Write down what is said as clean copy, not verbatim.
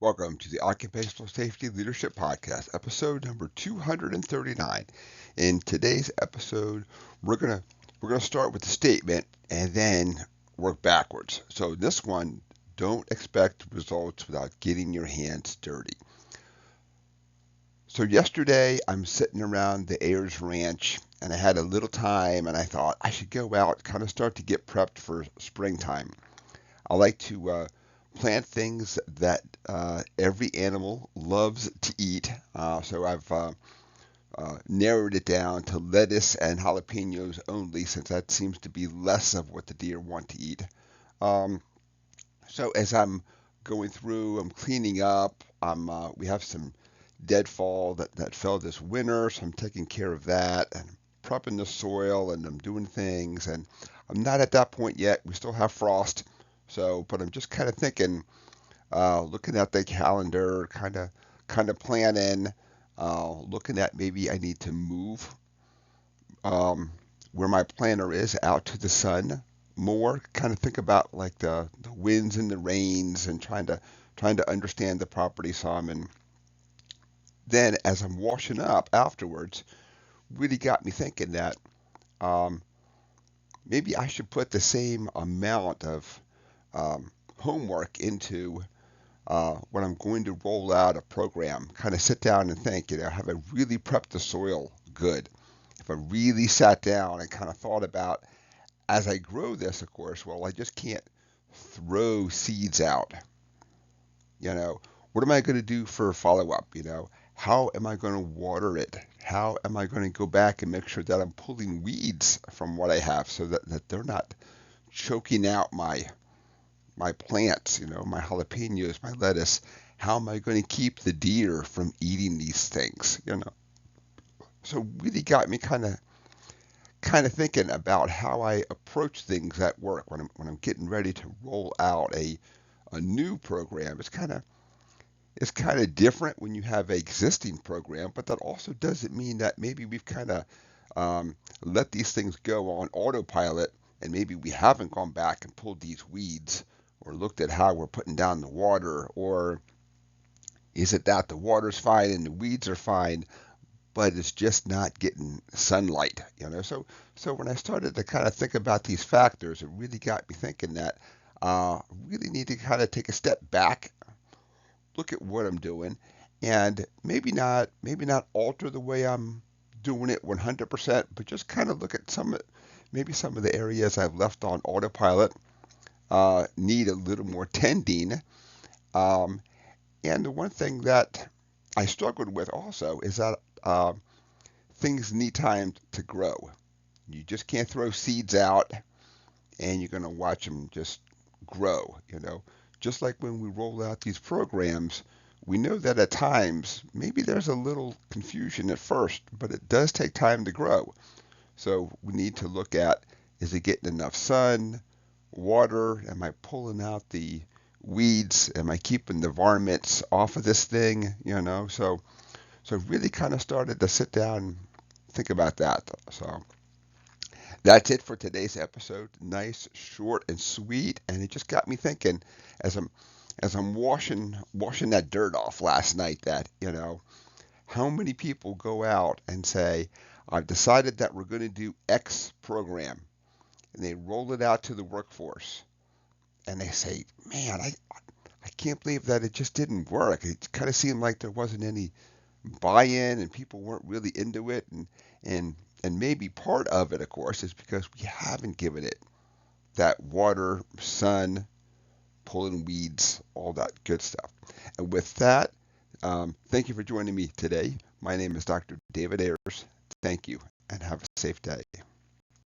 Welcome to the Occupational Safety Leadership Podcast, episode number 239. In today's episode, we're gonna start with the statement and then work backwards. So this one, don't expect results without getting your hands dirty. So yesterday, I'm sitting around the Ayers ranch and I had a little time and I thought I should go out, kind of start to get prepped for springtime. I like to plant things that every animal loves to eat. So I've narrowed it down to lettuce and jalapenos only, since that seems to be less of what the deer want to eat. Um, so as I'm going through, I'm cleaning up. We have some deadfall that fell this winter, so I'm taking care of that and prepping the soil and I'm doing things. And I'm not at that point yet. We still have frost. So, but I'm just kind of thinking, looking at the calendar, kind of planning, looking at maybe I need to move um, where my planter is out to the sun more. Kind of think about like the winds and the rains, and trying to understand the property some. And then as I'm washing up afterwards, really got me thinking that um, maybe I should put the same amount of homework into when I'm going to roll out a program. Kind of sit down and think, have I really prepped the soil good? If I really sat down and kind of thought about, as I grow this, of course, well, I just can't throw seeds out. What am I going to do for follow up? How am I going to water it? How am I going to go back and make sure that I'm pulling weeds from what I have, so that they're not choking out my plants, my jalapenos, my lettuce? How am I going to keep the deer from eating these things? So really got me kind of thinking about how I approach things at work when I'm getting ready to roll out a new program. It's kind of different when you have an existing program, but that also doesn't mean that maybe we've kind of let these things go on autopilot, and maybe we haven't gone back and pulled these weeds or looked at how we're putting down the water. Or is it that the water's fine and the weeds are fine, but it's just not getting sunlight? So when I started to kind of think about these factors, it really got me thinking that I really need to kind of take a step back, look at what I'm doing, and maybe not alter the way I'm doing it 100%, but just kind of look at some of the areas I've left on autopilot need a little more tending. Um, and the one thing that I struggled with also is that things need time to grow. You just can't throw seeds out and you're going to watch them just grow. Just like when we roll out these programs, we know that at times maybe there's a little confusion at first, but it does take time to grow. So we need to look at, is it getting enough sun, water? Am I pulling out the weeds? Am I keeping the varmints off of this thing? So really kind of started to sit down and think about that. So that's it for today's episode. Nice, short, and sweet, and it just got me thinking as I'm washing that dirt off last night, that how many people go out and say, I've decided that we're going to do X program, and they roll it out to the workforce, and they say, man, I can't believe that it just didn't work. It kind of seemed like there wasn't any buy-in and people weren't really into it, and maybe part of it, of course, is because we haven't given it that water, sun, pulling weeds, all that good stuff. And with that, thank you for joining me today. My name is Dr. David Ayers. Thank you, and have a safe day.